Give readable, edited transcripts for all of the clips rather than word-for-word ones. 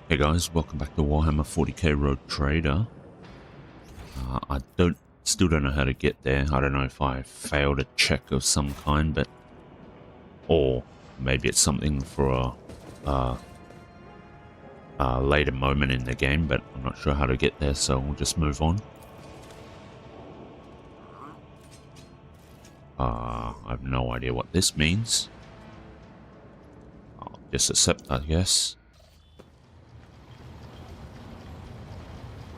Hey guys, welcome back to Warhammer 40k Road Trader. Still don't know how to get there. I don't know if I failed a check of some kind, or maybe it's something for a later moment in the game, but I'm not sure how to get there, so we'll just move on. I have no idea what this means. I'll just accept, I guess.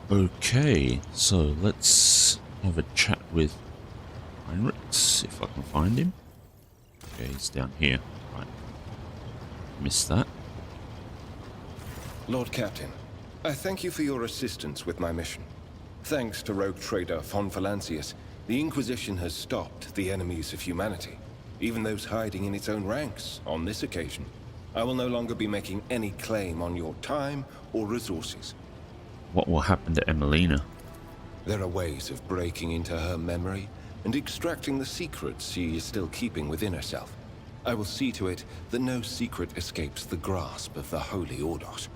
Okay, so let's have a chat with Heinrich, see if I can find him. Okay, he's down here. Right. Missed that. Lord Captain, I thank you for your assistance with my mission. Thanks to rogue trader von Valancius, the Inquisition has stopped the enemies of humanity, even those hiding in its own ranks. On this occasion, I will no longer be making any claim on your time or resources. What will happen to Emelina? There are ways of breaking into her memory and extracting the secrets she is still keeping within herself. I will see to it that no secret escapes the grasp of the Holy Ordos.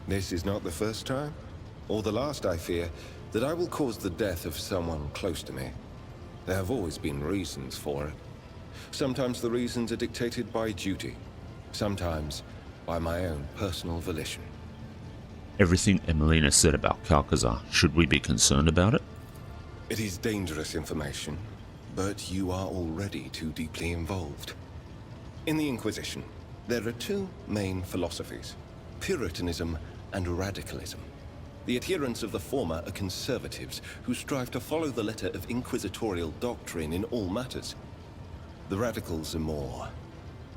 This is not the first time, or the last, I fear, that I will cause the death of someone close to me. There have always been reasons for it. Sometimes the reasons are dictated by duty, sometimes by my own personal volition. Everything Emelina said about Calcazar, should we be concerned about it? It is dangerous information, but you are already too deeply involved. In the Inquisition, there are two main philosophies: Puritanism and radicalism. The adherents of the former are conservatives who strive to follow the letter of inquisitorial doctrine in all matters. The radicals are more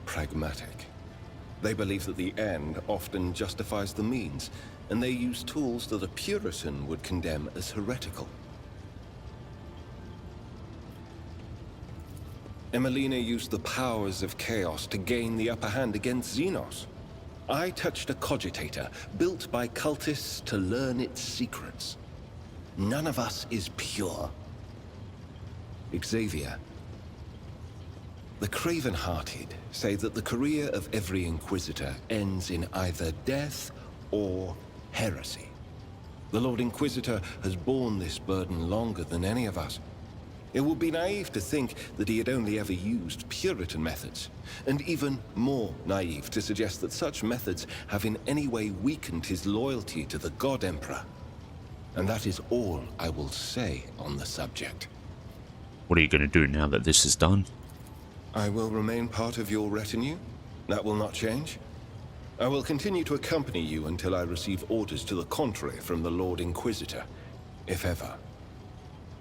pragmatic. They believe that the end often justifies the means, and they use tools that a Puritan would condemn as heretical. Emelina used the powers of chaos to gain the upper hand against Xenos. I touched a cogitator built by cultists to learn its secrets. None of us is pure. Xavier. The craven-hearted say that the career of every Inquisitor ends in either death or heresy. The Lord Inquisitor has borne this burden longer than any of us. It would be naive to think that he had only ever used Puritan methods, and even more naive to suggest that such methods have in any way weakened his loyalty to the God Emperor. And that is all I will say on the subject. What are you going to do now that this is done? I will remain part of your retinue. That will not change. I will continue to accompany you until I receive orders to the contrary from the Lord Inquisitor, if ever.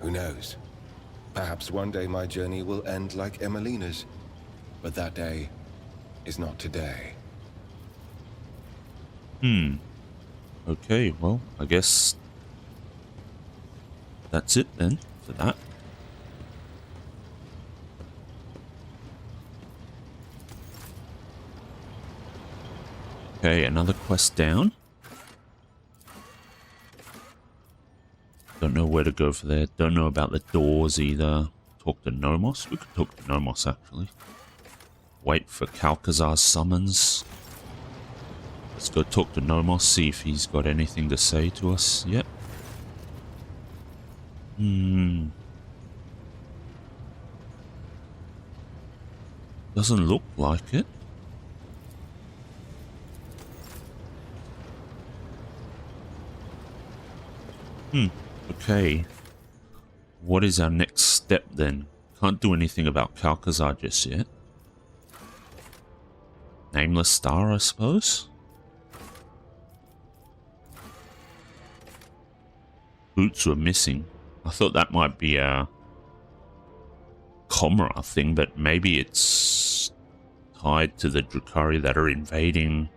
Who knows? Perhaps one day my journey will end like Emelina's, but that day is not today. Okay, well, I guess that's it then for that. Okay, another quest down. Don't know where to go for there. Don't know about the doors either. Talk to Nomos. We could talk to Nomos, actually. Wait for Calcazar's summons. Let's go talk to Nomos, see if he's got anything to say to us yet. Doesn't look like it. Okay. What is our next step then? Can't do anything about Calcazar just yet. Nameless Star, I suppose? Boots were missing. I thought that might be a Comra thing, but maybe it's tied to the Drukhari that are invading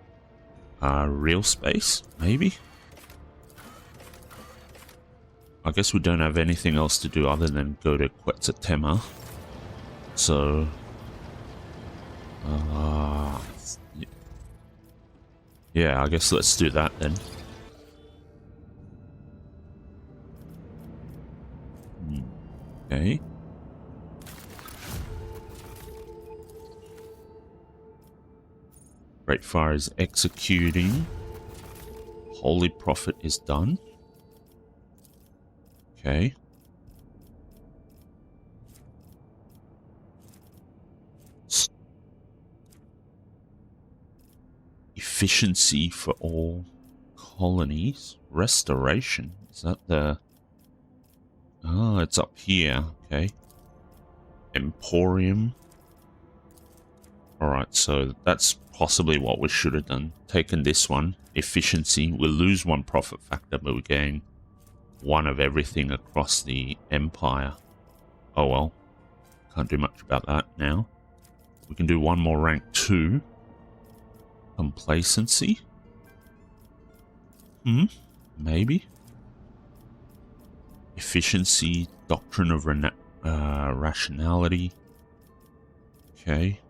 real space, maybe? I guess we don't have anything else to do other than go to Quetzaltema. So... yeah, I guess let's do that then. Okay. Great Fire is executing. Holy Prophet is done. Okay. Efficiency for all colonies. Restoration. Is that the... Oh, it's up here. Okay. Emporium. Alright, so that's possibly what we should have done. Taken this one. Efficiency. We'll lose 1 profit factor, but we gain 1 of everything across the empire. Oh well. Can't do much about that now. We can do 1 more rank 2. Complacency? Maybe. Efficiency, Doctrine of Rationality. Okay.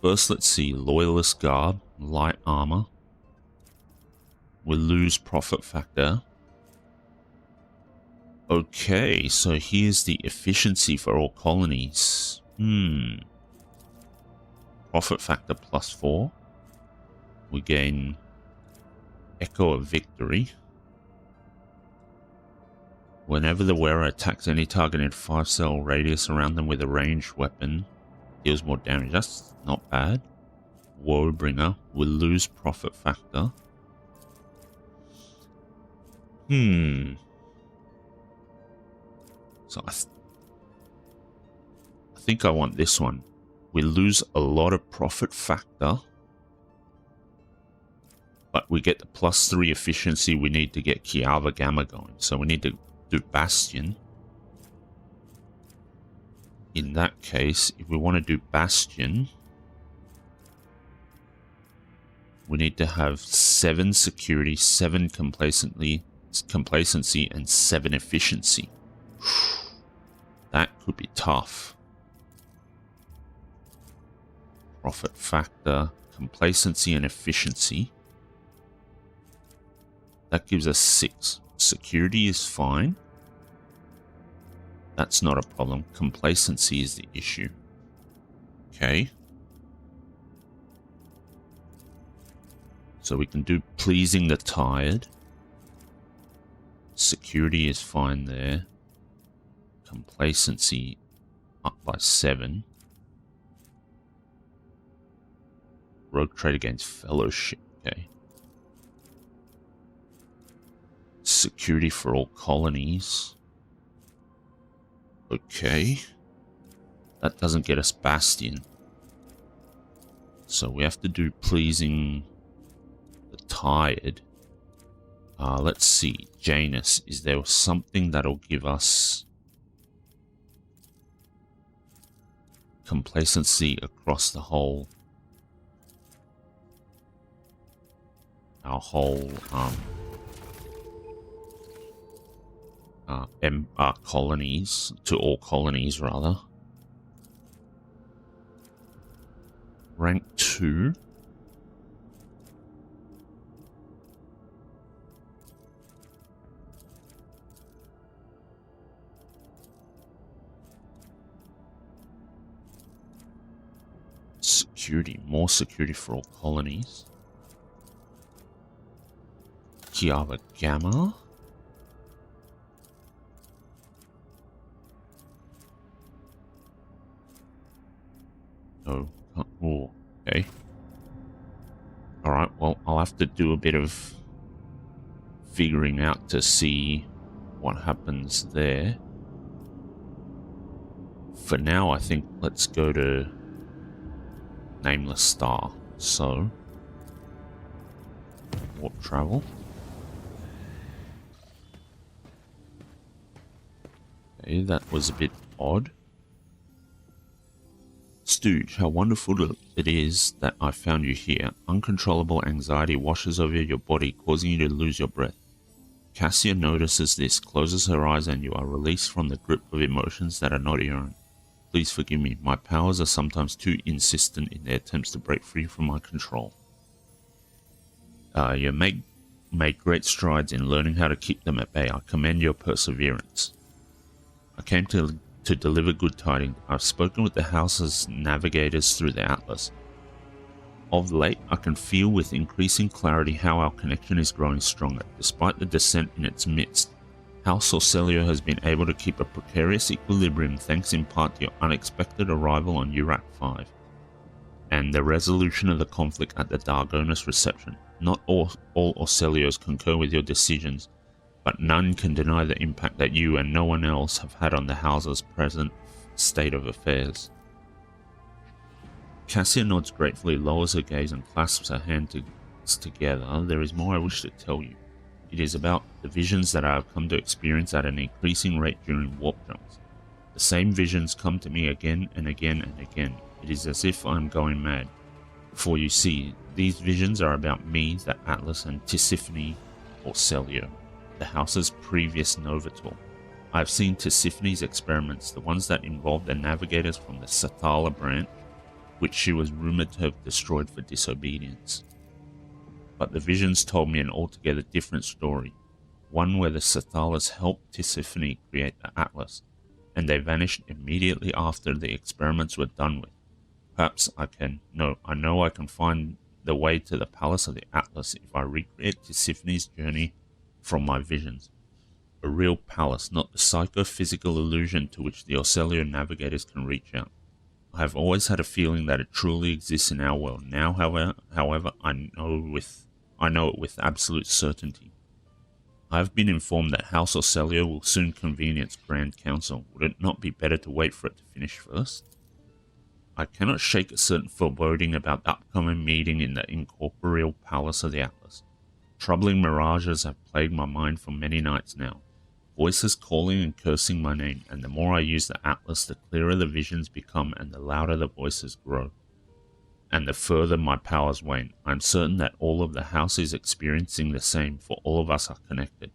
First, let's see. Loyalist Garb, Light Armor. We'll lose Profit Factor. Okay, so here's the efficiency for all colonies. Profit Factor +4. We gain Echo of Victory. Whenever the wearer attacks any target in 5-cell radius around them with a ranged weapon, deals more damage. That's not bad. Woebringer will lose Profit Factor. So I think I want this one. We lose a lot of Profit Factor, but we get the +3 efficiency we need to get Kiava Gamma going. So we need to do Bastion. In that case, if we want to do Bastion, we need to have 7 security, 7 complacency, and 7 efficiency. That could be tough. Profit Factor, complacency, and efficiency. That gives us 6. Security is fine. That's not a problem. Complacency is the issue. Okay. So we can do Pleasing the Tired. Security is fine there. Complacency up by 7. Rogue Trade against Fellowship. Okay. Security for all colonies. Okay. That doesn't get us Bastion. So we have to do Pleasing the Tired. Let's see. Janus. Is there something that'll give us complacency across the whole... our whole colonies, to all colonies rather. Rank 2. Security, more security for all colonies. Kiava Gamma. Oh, okay. Alright, well, I'll have to do a bit of figuring out to see what happens there. For now, I think let's go to Nameless Star. So, warp travel. Okay, that was a bit odd. Stooge, how wonderful it is that I found you here. Uncontrollable anxiety washes over your body, causing you to lose your breath. Cassia notices this, closes her eyes, and you are released from the grip of emotions that are not your own. Please forgive me. My powers are sometimes too insistent in their attempts to break free from my control. You made great strides in learning how to keep them at bay. I commend your perseverance. I came to deliver good tidings. I've spoken with the house's navigators through the Atlas. Of late, I can feel with increasing clarity how our connection is growing stronger. Despite the descent in its midst, House Orcelio has been able to keep a precarious equilibrium thanks in part to your unexpected arrival on Urak 5 and the resolution of the conflict at the Dargonis reception. Not all Orcelios concur with your decisions, but none can deny the impact that you and no one else have had on the house's present state of affairs. Cassia nods gratefully, lowers her gaze and clasps her hands together. There is more I wish to tell you. It is about the visions that I have come to experience at an increasing rate during warp jumps. The same visions come to me again and again and again. It is as if I am going mad. For you see, these visions are about me, the Atlas, and Tisiphone Orcelio, the house's previous Novator. I have seen Tisiphone's experiments, the ones that involved the navigators from the Satala branch, which she was rumored to have destroyed for disobedience. But the visions told me an altogether different story, one where the Satalas helped Tisiphone create the Atlas, and they vanished immediately after the experiments were done with. Perhaps I know I can find the way to the Palace of the Atlas if I recreate Tisiphone's journey from my visions. A real palace, not the psychophysical illusion to which the Orcelio navigators can reach out. I have always had a feeling that it truly exists in our world. Now, however, I know it with absolute certainty. I have been informed that House Orcelio will soon convene its Grand Council. Would it not be better to wait for it to finish first? I cannot shake a certain foreboding about the upcoming meeting in the incorporeal Palace of the Atlas. Troubling mirages have plagued my mind for many nights now. Voices calling and cursing my name, and the more I use the Atlas, the clearer the visions become and the louder the voices grow. And the further my powers wane. I am certain that all of the house is experiencing the same, for all of us are connected.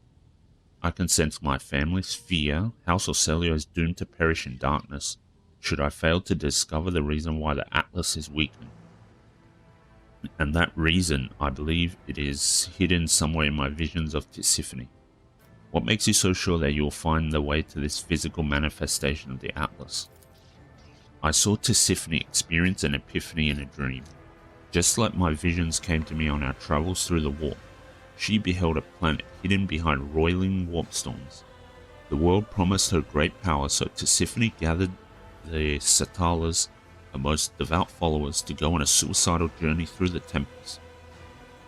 I can sense my family's fear. House Orcelio is doomed to perish in darkness, should I fail to discover the reason why the Atlas is weakened. And that reason, I believe, it is hidden somewhere in my visions of Tisiphone. What makes you so sure that you will find the way to this physical manifestation of the Atlas? I saw Tisiphone experience an epiphany in a dream. Just like my visions came to me on our travels through the warp, she beheld a planet hidden behind roiling warp storms. The world promised her great power, so Tisiphone gathered the Satalas, her most devout followers, to go on a suicidal journey through the tempest.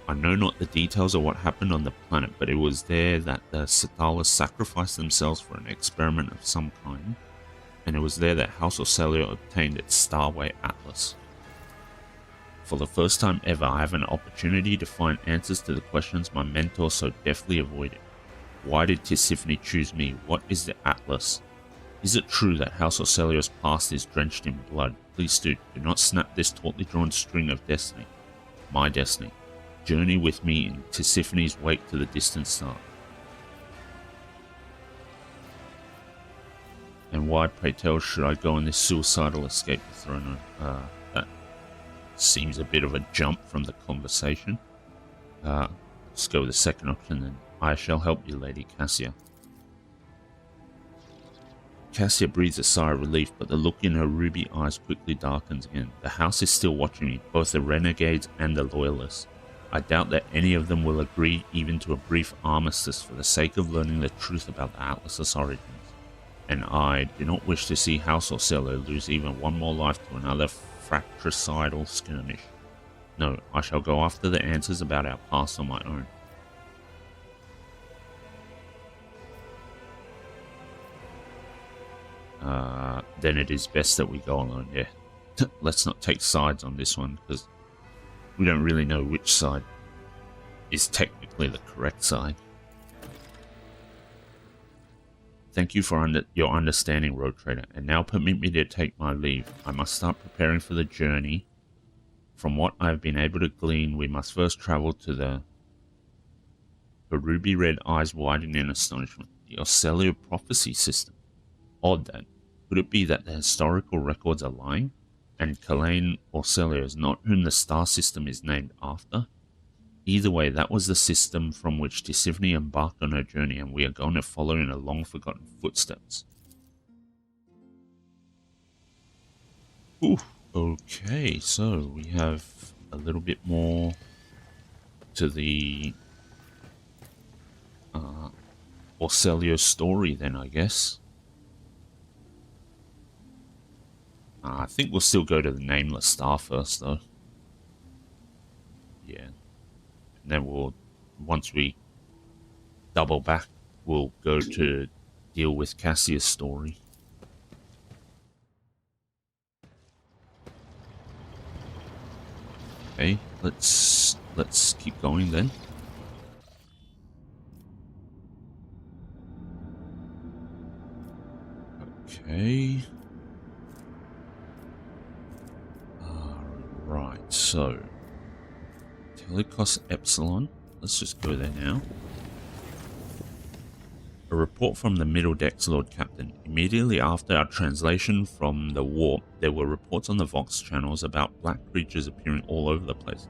I know not the details of what happened on the planet, but it was there that the Satalas sacrificed themselves for an experiment of some kind, and it was there that House Orcelio obtained its Starway Atlas. For the first time ever, I have an opportunity to find answers to the questions my mentor so deftly avoided. Why did Tisiphone choose me? What is the Atlas? Is it true that House Orcelio's past is drenched in blood? Please do not snap this tautly drawn string of destiny. My destiny. Journey with me in Tisiphone's wake to the distant star. And why, pray tell, should I go on this suicidal escape to throne? That seems a bit of a jump from the conversation. Let's go with the second option then. I shall help you, Lady Cassia. Cassia breathes a sigh of relief, but the look in her ruby eyes quickly darkens again. The house is still watching me, both the renegades and the loyalists. I doubt that any of them will agree even to a brief armistice for the sake of learning the truth about the Atlas's origins. And I do not wish to see House Orcelio lose even one more life to another fratricidal skirmish. No, I shall go after the answers about our past on my own. Then it is best that we go alone, yeah. Let's not take sides on this one, because we don't really know which side is technically the correct side. Thank you for your understanding, Road Trader, and now permit me to take my leave. I must start preparing for the journey. From what I have been able to glean, we must first travel to the... Her ruby-red eyes widen in astonishment. The Orcelio prophecy system. Odd that. Could it be that the historical records are lying? And Kalain Orcelio is not whom the star system is named after? Either way, that was the system from which Tisiphone embarked on her journey, and we are going to follow in her long-forgotten footsteps. Ooh, okay, so we have a little bit more to the Orcelio story then, I guess. I think we'll still go to the Nameless Star first, though. Yeah. And then we'll, once we double back, we'll go to deal with Cassia's story. Okay, let's keep going then. Okay. Right, so Telecos Epsilon. Let's just go there now. A report from the middle decks, Lord Captain. Immediately after our translation from the warp, there were reports on the Vox channels about black creatures appearing all over the place.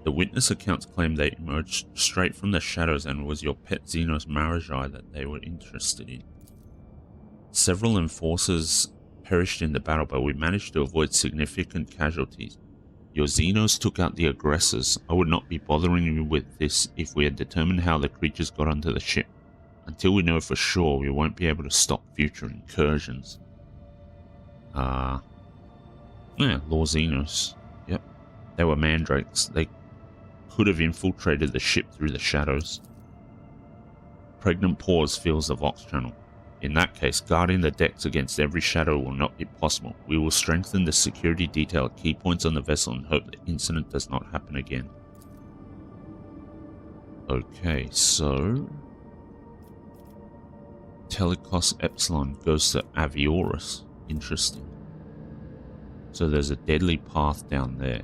The witness accounts claim they emerged straight from the shadows and was your pet Xenos Maragi that they were interested in. Several enforcers perished in the battle, but we managed to avoid significant casualties. Your Xenos took out the aggressors. I would not be bothering you with this if we had determined how the creatures got onto the ship. Until we know for sure, we won't be able to stop future incursions. Yeah, Lord Xenos. Yep. They were mandrakes. They could have infiltrated the ship through the shadows. Pregnant pause fills the Vox channel. In that case, guarding the decks against every shadow will not be possible. We will strengthen the security detail at key points on the vessel and hope the incident does not happen again. Okay, so Telecos Epsilon goes to Avioris. Interesting. So there's a deadly path down there.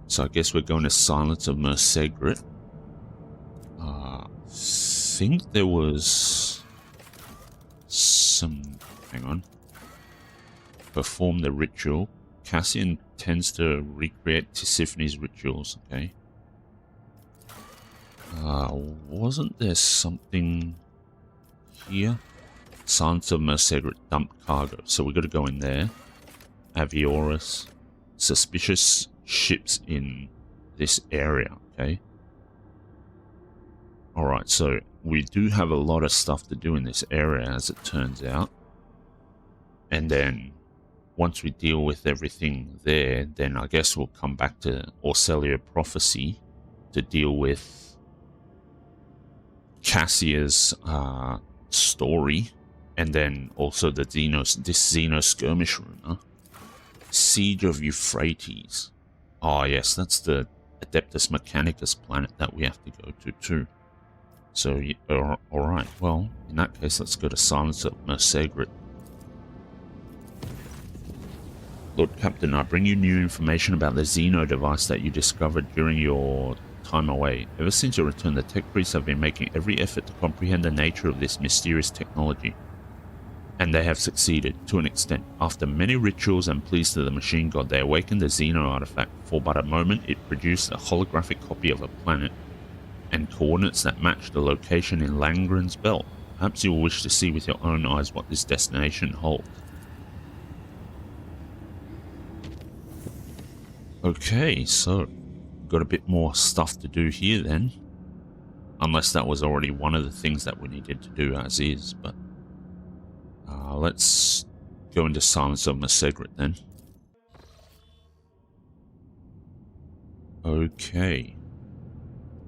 So I guess we're going to Silence of Mersegrit. I think there was some... Hang on. Perform the ritual. Cassian tends to recreate Tisiphone's rituals, okay. Wasn't there something here? Silence of Mersegrit dumped cargo. So we've got to go in there. Avioris. Suspicious ships in this area, okay. Alright, so we do have a lot of stuff to do in this area, as it turns out. And then, once we deal with everything there, then I guess we'll come back to Orcelio Prophecy to deal with Cassia's story, and then also the this Xeno skirmish rumor. Siege of Euphrates. Oh yes, that's the Adeptus Mechanicus planet that we have to go to too. So, alright, well, in that case, let's go to Silence of Mersegrit. Lord Captain, I bring you new information about the Xeno device that you discovered during your time away. Ever since your return, the tech priests have been making every effort to comprehend the nature of this mysterious technology. And they have succeeded, to an extent. After many rituals and pleas to the machine god, they awakened the Xeno artifact. For but a moment, it produced a holographic copy of a planet, and coordinates that match the location in Langren's belt. Perhaps you will wish to see with your own eyes what this destination holds. Okay, so got a bit more stuff to do here then. Unless that was already one of the things that we needed to do as is, but let's go into Silence of Mersegrit then. Okay.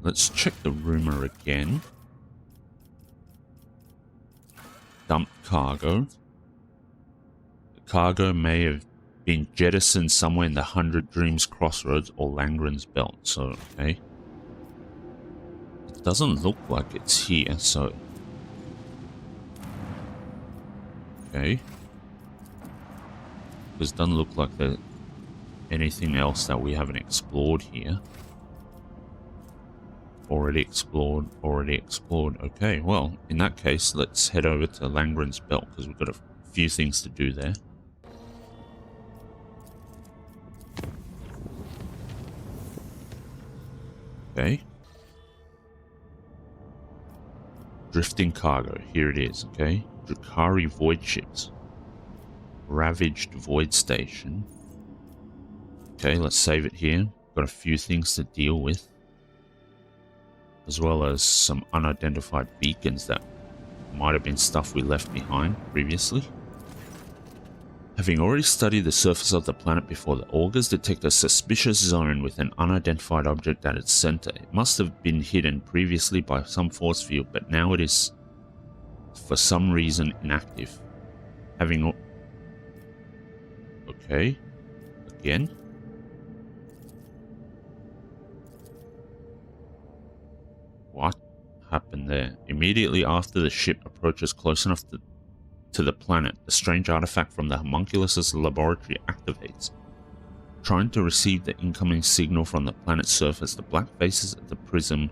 Let's check the rumor again. Dumped cargo. The cargo may have been jettisoned somewhere in the 100 Dreams Crossroads or Langren's Belt, so, okay. It doesn't look like it's here, so... Okay. Because it doesn't look like there's anything else that we haven't explored here. Already explored. Okay, well, in that case, let's head over to Langren's Belt, because we've got a few things to do there. Okay. Drifting cargo, here it is, okay. Drakari void ships. Ravaged Void Station. Okay, let's save it here. Got a few things to deal with, as well as some unidentified beacons that might have been stuff we left behind previously. Having already studied the surface of the planet before, the augurs detect a suspicious zone with an unidentified object at its center. It must have been hidden previously by some force field, but now it is, for some reason, inactive. Having... Okay. Again. What happened there? Immediately after the ship approaches close enough to the planet, the strange artifact from the homunculus' laboratory activates. Trying to receive the incoming signal from the planet's surface, the black faces of the prism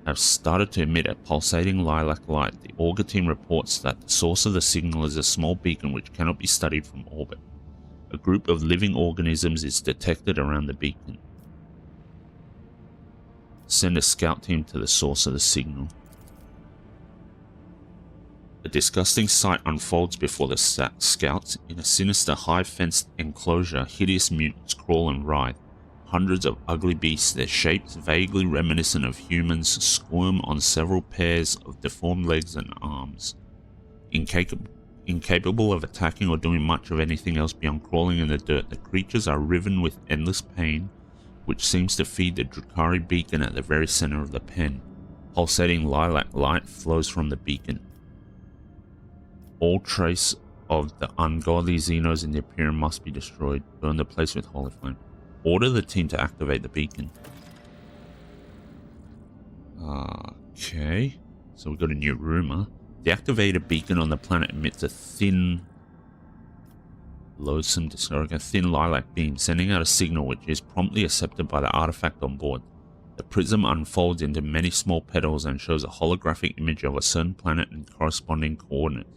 have started to emit a pulsating lilac light. The augur team reports that the source of the signal is a small beacon which cannot be studied from orbit. A group of living organisms is detected around the beacon. Send a scout team to the source of the signal. A disgusting sight unfolds before the scouts. In a sinister, high-fenced enclosure, hideous mutants crawl and writhe. Hundreds of ugly beasts, their shapes vaguely reminiscent of humans, squirm on several pairs of deformed legs and arms. Incapable of attacking or doing much of anything else beyond crawling in the dirt, the creatures are riven with endless pain, which seems to feed the Drukhari beacon at the very center of the pen. Pulsating lilac light flows from the beacon. All trace of the ungodly Xenos in the Imperium must be destroyed. Burn the place with holy flame. Order the team to activate the beacon. Okay. So we've got a new rumor. The activated beacon on the planet emits a thin, loathsome, discouraging, thin lilac beam, sending out a signal which is promptly accepted by the artifact on board. The prism unfolds into many small petals and shows a holographic image of a certain planet and corresponding coordinates.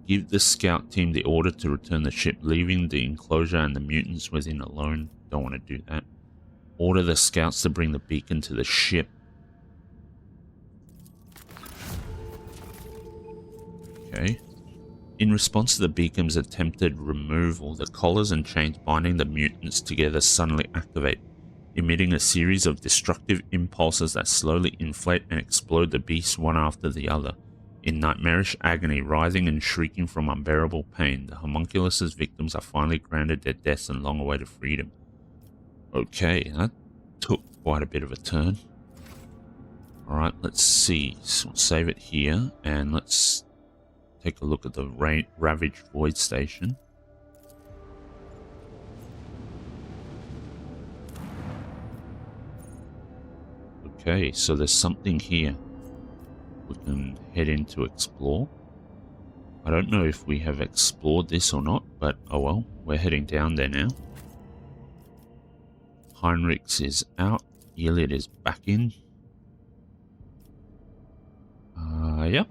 Give the scout team the order to return the ship, leaving the enclosure and the mutants within alone. Don't want to do that. Order the scouts to bring the beacon to the ship. Okay. In response to the beacon's attempted removal, the collars and chains binding the mutants together suddenly activate, emitting a series of destructive impulses that slowly inflate and explode the beasts one after the other. In nightmarish agony, writhing and shrieking from unbearable pain, the homunculus' victims are finally granted their deaths and long-awaited freedom. Okay, that took quite a bit of a turn. Alright, let's see. So we'll save it here, and let's take a look at the Ravaged Void Station. Okay, so there's something here we can head in to explore. I don't know if we have explored this or not, but oh well, we're heading down there now. Heinrichs is out, Iliad is back in. Yep.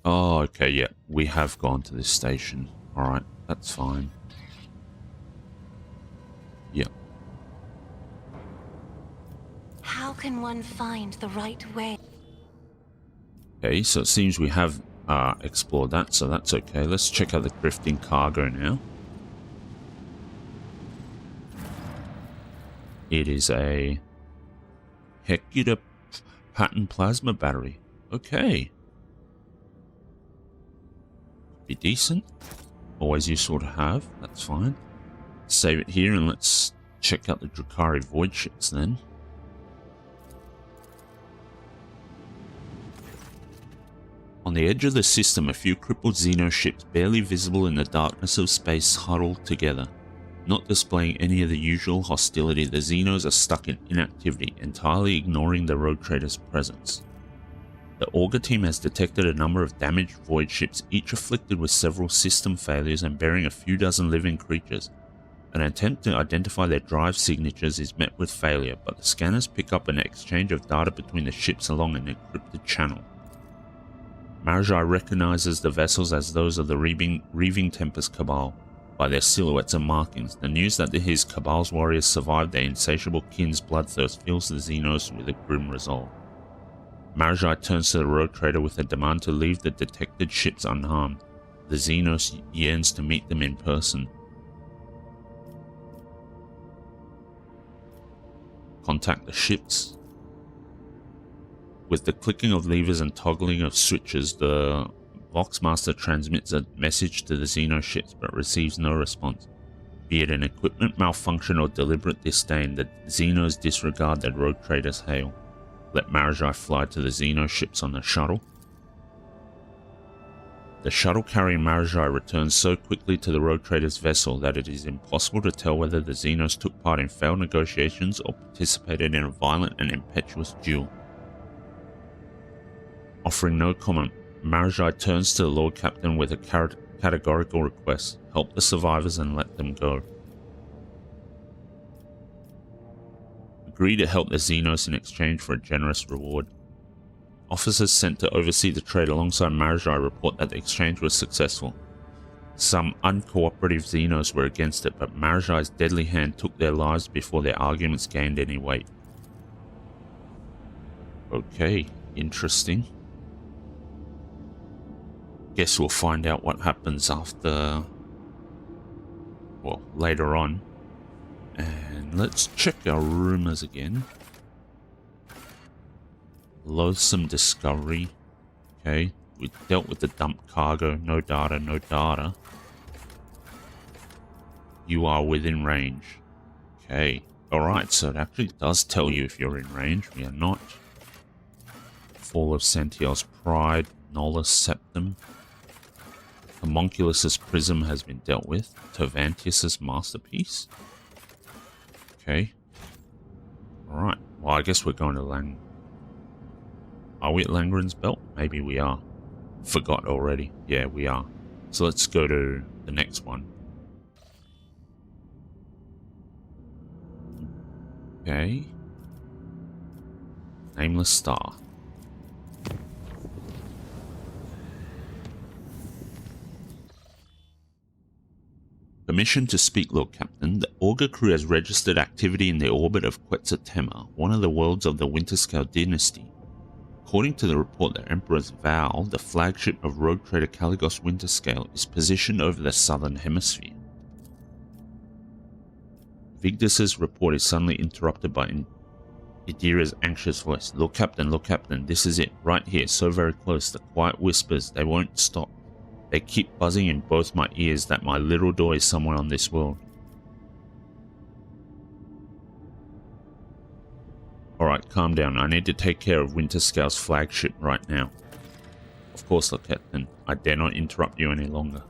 Oh, okay, yeah, we have gone to this station. Alright, that's fine. Yep. How can one find the right way? Okay, so it seems we have explored that, so that's okay. Let's check out the drifting cargo now. It is a Hecuta pattern plasma battery. Okay. Be decent. Always useful to have. That's fine. Save it here and let's check out the Drukhari void ships then. On the edge of the system, a few crippled Xeno ships, barely visible in the darkness of space, huddled together. Not displaying any of the usual hostility, the Xenos are stuck in inactivity, entirely ignoring the rogue trader's presence. The augur team has detected a number of damaged void ships, each afflicted with several system failures and bearing a few dozen living creatures. An attempt to identify their drive signatures is met with failure, but the scanners pick up an exchange of data between the ships along an encrypted channel. Marjai recognizes the vessels as those of the Reaving Tempest Cabal. by their silhouettes and markings. The news that his Cabal's warriors survived their insatiable kin's bloodthirst fills the Xenos with a grim resolve. Marajai turns to the rogue trader with a demand to leave the detected ships unharmed. The Xenos yearns to meet them in person. Contact the ships. With the clicking of levers and toggling of switches, the Voxmaster transmits a message to the Xeno ships but receives no response. Be it an equipment malfunction or deliberate disdain, the Xenos disregard the rogue trader's hail. Let Marajai fly to the Xeno ships on the shuttle. The shuttle carrying Marajai returns so quickly to the rogue trader's vessel that it is impossible to tell whether the Xenos took part in failed negotiations or participated in a violent and impetuous duel. Offering no comment, Marajai turns to the Lord Captain with a categorical request: help the survivors and let them go. Agree to help the Xenos in exchange for a generous reward. Officers sent to oversee the trade alongside Marajai report that the exchange was successful. Some uncooperative Xenos were against it, but Marajai's deadly hand took their lives before their arguments gained any weight. Okay, interesting. Guess we'll find out what happens after, well, later on. And let's check our rumors again. Loathsome discovery. Okay, we dealt with the dumped cargo. No data, no data. You are within range. Okay, alright, so it actually does tell you if you're in range. We are not. Fall of Santiel's Pride, Nolus Septum. Homunculus's Prism has been dealt with. Tervantius's Masterpiece. Okay. Alright, well I guess we're going to Lang... Are we at Langren's Belt? Maybe we are. Forgot already. Yeah, we are. So let's go to the next one. Okay. Nameless Star. Permission to speak, Lord Captain. The Augur crew has registered activity in the orbit of Quetzaltema, one of the worlds of the Winterscale dynasty. According to the report, the Emperor's Vow, the flagship of rogue trader Caligos Winterscale, is positioned over the southern hemisphere. Vigdis's report is suddenly interrupted by Idira's anxious voice. Lord Captain, this is it, right here, so very close. The quiet whispers, they won't stop. They keep buzzing in both my ears that my little door is somewhere on this world. Alright, calm down. I need to take care of Winterscale's flagship right now. Of course, Lord Captain. I dare not interrupt you any longer.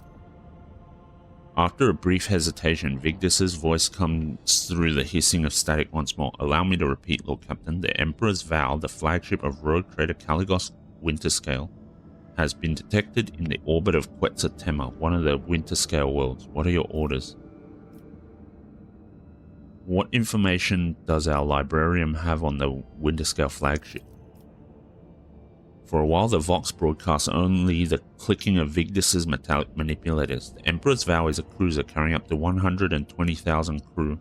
After a brief hesitation, Vigdis's voice comes through the hissing of static once more. Allow me to repeat, Lord Captain. The Emperor's Vow, the flagship of rogue trader Caligos Winterscale, has been detected in the orbit of Quetzaltema, one of the Winterscale worlds. What are your orders? What information does our librarian have on the Winterscale flagship? For a while, the Vox broadcasts only the clicking of Vigdis's metallic manipulators. The Emperor's Vow is a cruiser carrying up to 120,000 crew.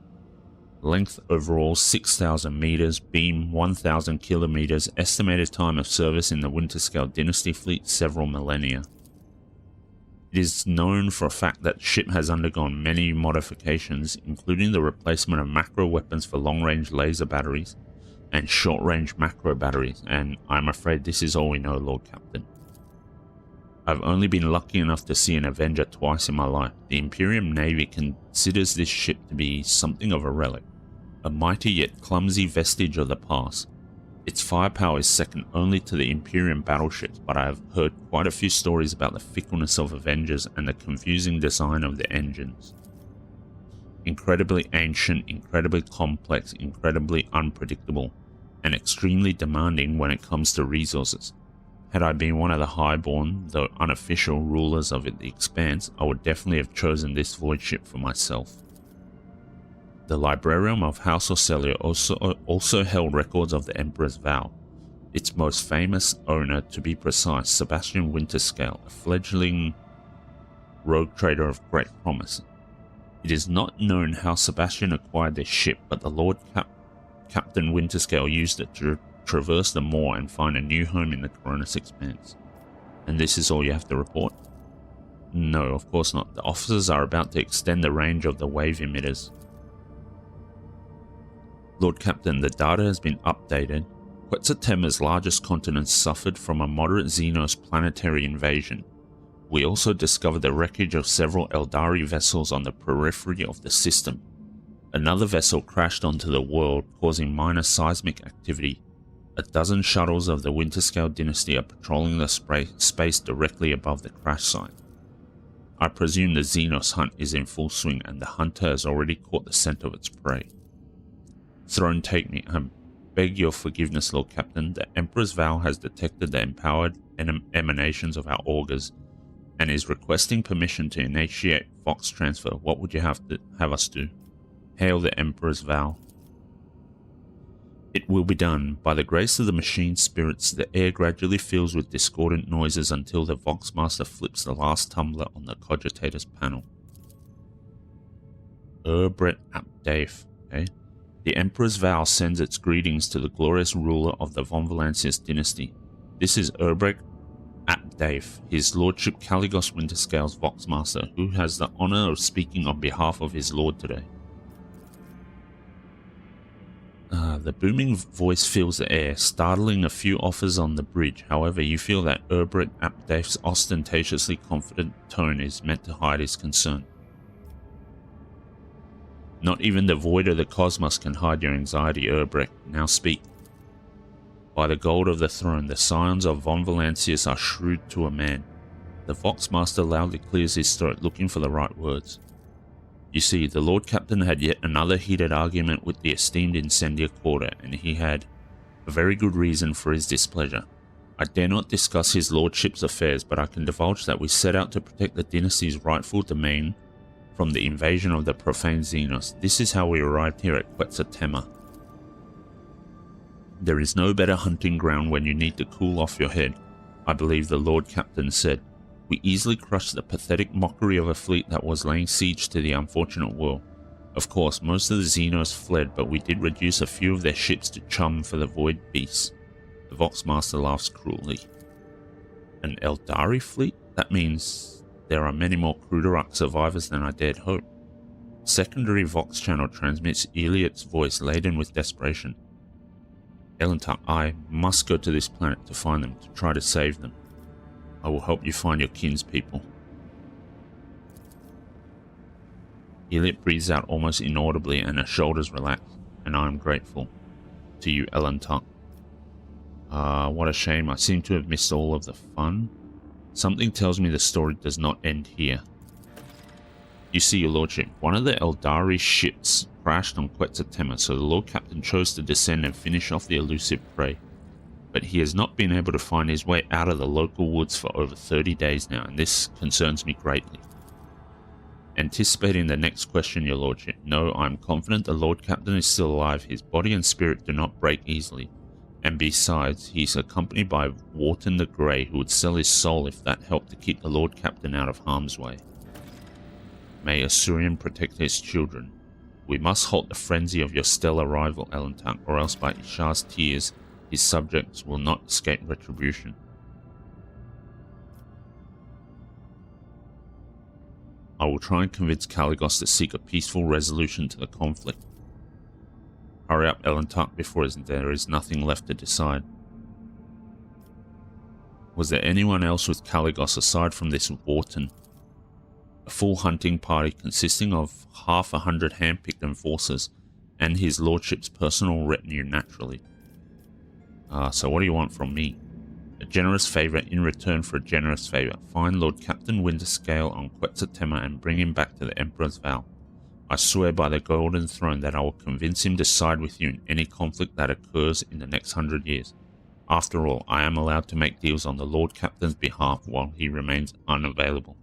Length overall 6,000 meters, beam 1,000 kilometers, estimated time of service in the Winterscale dynasty fleet several millennia. It is known for a fact that the ship has undergone many modifications, including the replacement of macro weapons for long-range laser batteries and short-range macro batteries, and I'm afraid this is all we know, Lord Captain. I've only been lucky enough to see an Avenger twice in my life. The Imperium Navy considers this ship to be something of a relic, a mighty yet clumsy vestige of the past. Its firepower is second only to the Imperium battleships, but I have heard quite a few stories about the fickleness of Avengers and the confusing design of the engines. Incredibly ancient, incredibly complex, incredibly unpredictable, and extremely demanding when it comes to resources. Had I been one of the highborn, though unofficial, rulers of the Expanse, I would definitely have chosen this void ship for myself. The Librarium of House Orcelia also held records of the Emperor's Vow. Its most famous owner, to be precise, Sebastian Winterscale, a fledgling rogue trader of great promise. It is not known how Sebastian acquired this ship, but the Lord Captain Winterscale used it to traverse the moor and find a new home in the Coronis Expanse. And this is all you have to report? No, of course not. The officers are about to extend the range of the wave emitters. Lord Captain, the data has been updated. Quetzaltema's largest continent suffered from a moderate Xenos planetary invasion. We also discovered the wreckage of several Eldari vessels on the periphery of the system. Another vessel crashed onto the world, causing minor seismic activity. A dozen shuttles of the Winterscale dynasty are patrolling the space directly above the crash site. I presume the Xenos hunt is in full swing and the hunter has already caught the scent of its prey. Throne, take me. I beg your forgiveness, Lord Captain. The Emperor's vow has detected the empowered emanations of our augurs and is requesting permission to initiate Vox transfer. What would you have us do? Hail the Emperor's vow. It will be done. By the grace of the machine spirits, the air gradually fills with discordant noises until the Voxmaster flips the last tumbler on the cogitator's panel. Urbret Abdaif. Okay. The Emperor's vow sends its greetings to the glorious ruler of the Von Valancius dynasty. This is Urbret Abdaif, his lordship Caligos Winterscale's Voxmaster, who has the honor of speaking on behalf of his lord today. The booming voice fills the air, startling a few offers on the bridge. However, you feel that Urbret Abdaif's ostentatiously confident tone is meant to hide his concern. Not even the void of the cosmos can hide your anxiety, Urbret. Now speak. By the gold of the throne, the scions of Von Valancius are shrewd to a man. The Voxmaster loudly clears his throat, looking for the right words. You see, the Lord Captain had yet another heated argument with the esteemed Incendia Quarter, and he had a very good reason for his displeasure. I dare not discuss his lordship's affairs, but I can divulge that we set out to protect the dynasty's rightful domain from the invasion of the profane Xenos. This is how we arrived here at Quetzaltema. There is no better hunting ground when you need to cool off your head, I believe the Lord Captain said. We easily crushed the pathetic mockery of a fleet that was laying siege to the unfortunate world. Of course, most of the Xenos fled, but we did reduce a few of their ships to chum for the void beasts. The Voxmaster laughs cruelly. An Eldari fleet? That means there are many more Cruderach survivors than I dared hope. Secondary Vox channel transmits Eliot's voice laden with desperation. Elentar, I must go to this planet to find them, to try to save them. I will help you find your kinspeople. Eliot breathes out almost inaudibly and her shoulders relax, and I am grateful to you, Elentar. What a shame. I seem to have missed all of the fun. Something tells me the story does not end here. You see, your lordship, one of the Eldari ships crashed on Quetzaltema, so the Lord Captain chose to descend and finish off the elusive prey. But he has not been able to find his way out of the local woods for over 30 days now, and this concerns me greatly. Anticipating the next question, your lordship, no, I am confident the Lord Captain is still alive. His body and spirit do not break easily. And besides, he is accompanied by Wharton the Grey, who would sell his soul if that helped to keep the Lord Captain out of harm's way. May Asurion protect his children. We must halt the frenzy of your stellar rival, Elentar, or else by Ishar's tears, his subjects will not escape retribution. I will try and convince Caligos to seek a peaceful resolution to the conflict. Hurry up, Elentar, before there is nothing left to decide. Was there anyone else with Caligos aside from this Wharton? A full hunting party consisting of 100 hand-picked enforcers and his lordship's personal retinue naturally. So what do you want from me? A generous favour in return for a generous favour. Find Lord Captain Winterscale on Quetzaltema and bring him back to the Emperor's vow. I swear by the Golden Throne that I will convince him to side with you in any conflict that occurs in the next 100 years. After all, I am allowed to make deals on the Lord Captain's behalf while he remains unavailable.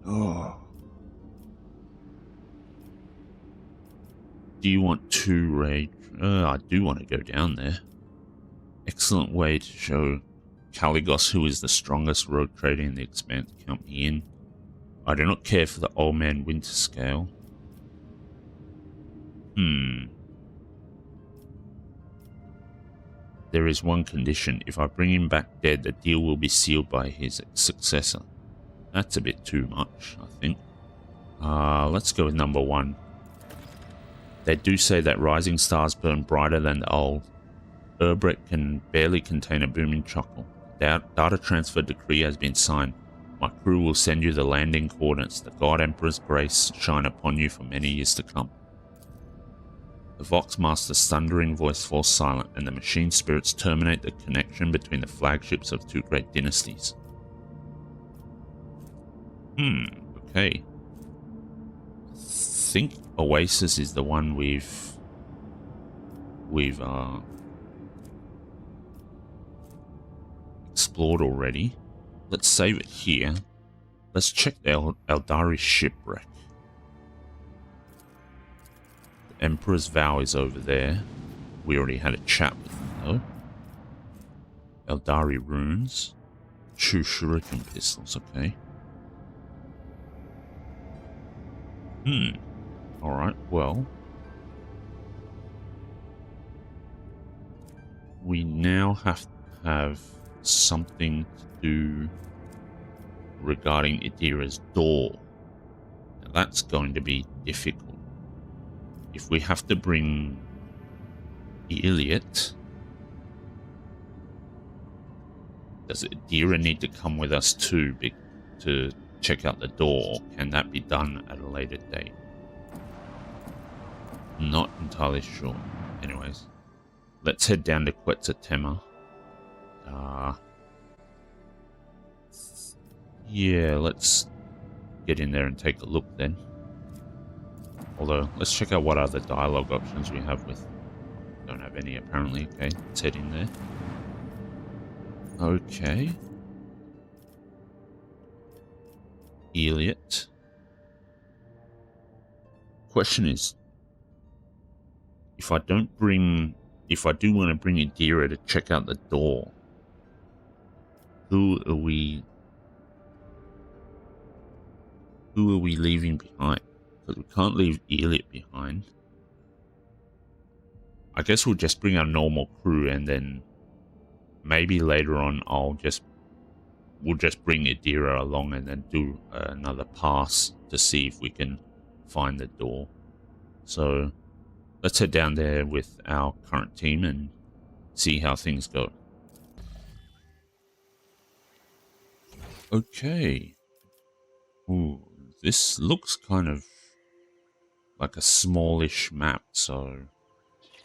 Oh. Do you want to rage? I do want to go down there. Excellent way to show Caligos who is the strongest rogue trader in the Expanse. Count me in. I do not care for the old man winter scale. There is one condition. If I bring him back dead, the deal will be sealed by his successor. That's a bit too much, I think. Let's go with number 1. They do say that rising stars burn brighter than the old. Urbret can barely contain a booming chuckle. Data transfer decree has been signed. My crew will send you the landing coordinates. The God Emperor's grace shine upon you for many years to come. The Vox Master's thundering voice falls silent, and the machine spirits terminate the connection between the flagships of 2 great dynasties. Okay. I think Oasis is the one we've explored already. Let's save it here. Let's check the Eldari shipwreck. The Emperor's Vow is over there. We already had a chat with them though. Eldari runes. 2 shuriken pistols, okay. Alright, well. We now have to have something to do regarding Idira's door. Now that's going to be difficult. If we have to bring Elliot, does Idira need to come with us too to check out the door? Can that be done at a later date? Not entirely sure. Anyways, let's head down to Quetzaltema. Yeah, let's get in there and take a look then. Although, let's check out what other dialogue options we have with... Don't have any apparently. Okay, let's head in there. Okay. Elliot. Question is, if I do want to bring Idira to check out the door, who are we leaving behind? Because we can't leave Elliot behind. I guess we'll just bring our normal crew, and then maybe later on we'll just bring Idira along and then do another pass to see if we can find the door. So let's head down there with our current team and see how things go. Okay. Ooh, this looks kind of like a smallish map, so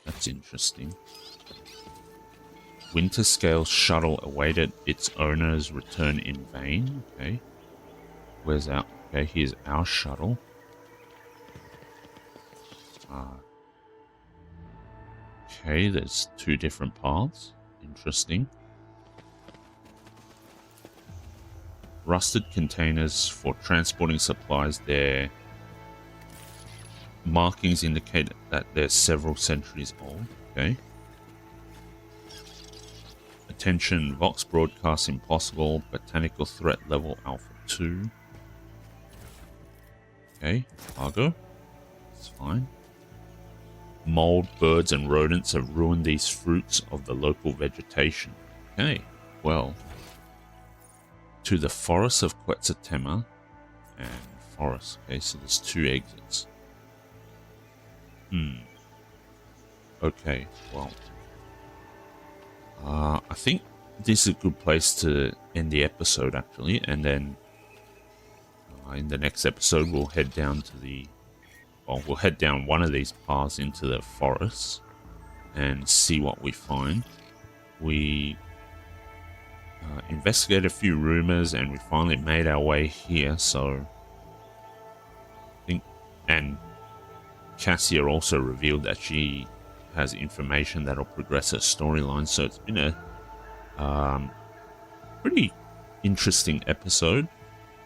that's interesting. Winter Scale shuttle awaited its owner's return in vain. Okay. Where's our... Okay, here's our shuttle. Okay, there's 2 different paths. Interesting. Rusted containers for transporting supplies. Their markings indicate that they're several centuries old. Okay. Attention, Vox broadcast impossible. Botanical threat level Alpha 2. Okay, cargo. It's fine. Mold, birds, and rodents have ruined these fruits of the local vegetation. Okay, well. To the forest of Quetzaltema and forest. Okay, so there's 2 exits. Okay, well. I think this is a good place to end the episode, actually. And then in the next episode, we'll head down to the... Well, we'll head down one of these paths into the forest and see what we find. We investigated a few rumors and we finally made our way here, so I think... And Cassia also revealed that she has information that'll progress her storyline, so it's been a pretty interesting episode.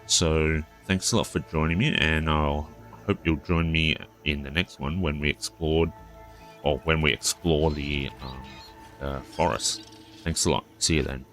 So thanks a lot for joining me, and I'll hope you'll join me in the next one when we explore the forest. Thanks a lot. See you then.